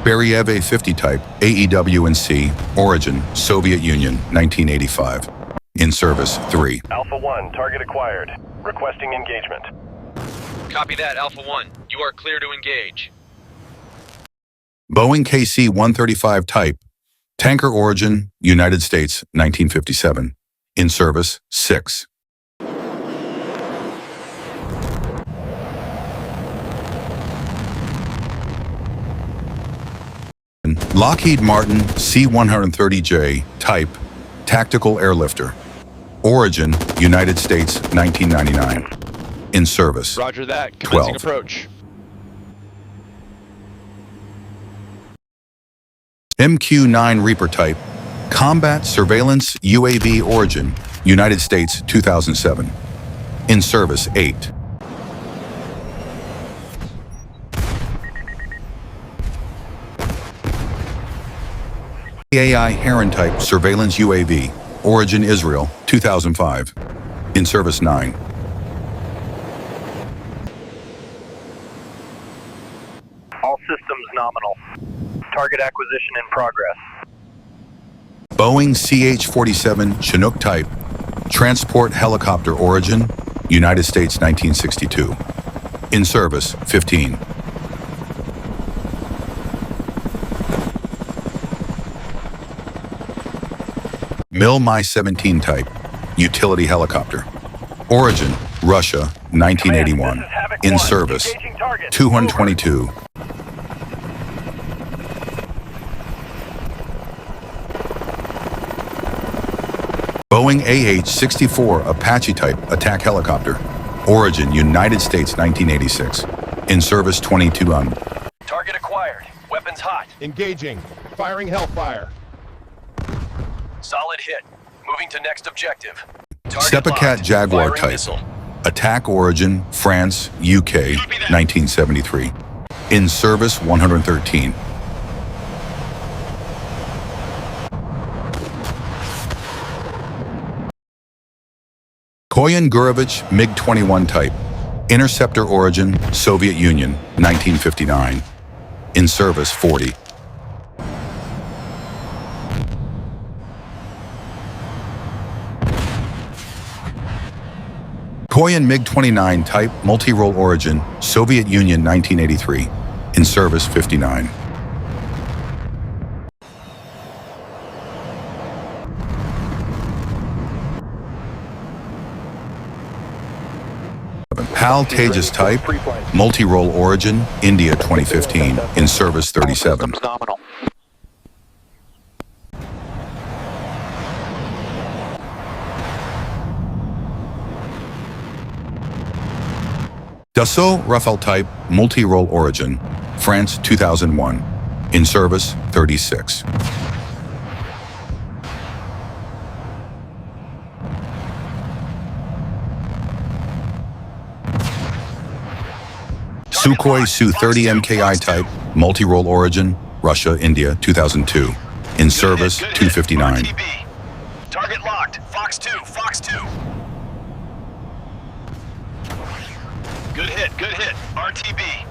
Beriev A-50 type, AEW&C, origin, Soviet Union, 1985. In service, 3. Alpha 1, target acquired. Requesting engagement. Copy that, Alpha 1. You are clear to engage. Boeing KC-135 type, tanker origin, United States, 1957. In service, 6. Lockheed Martin C-130J type, tactical airlifter. Origin, United States, 1999. In service, Roger that. Commencing 12. approach. MQ-9 Reaper type, combat surveillance UAV origin, United States, 2007. In service, 8. AI Heron type surveillance UAV, origin Israel, 2005. In service, 9. All systems nominal. Target acquisition in progress. Boeing CH-47 Chinook type, transport helicopter origin, United States, 1962. In service, 15. Mi-17 type, utility helicopter. Origin, Russia, 1981. In service, 222. Boeing AH-64 Apache type attack helicopter. Origin, United States, 1986. In service, 22 on. Target acquired. Weapons hot. Engaging. Firing Hellfire. Solid hit. Moving to next objective. Stepacat Jaguar type. Attack origin, France, UK, 1973. In service, 113. Koyan Gurevich MiG-21 type. Interceptor origin, Soviet Union, 1959. In service, 40. Koyan MiG-29 type, multi-role origin, Soviet Union, 1983. In service, 59. PAL Tejas type, multi-role origin, India, 2015. In service, 37. Dassault Rafale type, multi-role origin, France, 2001. In service, 36. Sukhoi Su-30MKI type, multi-role origin, Russia, India, 2002. In service, 259. Target locked. Fox 2, Fox 2. Good hit, RTB.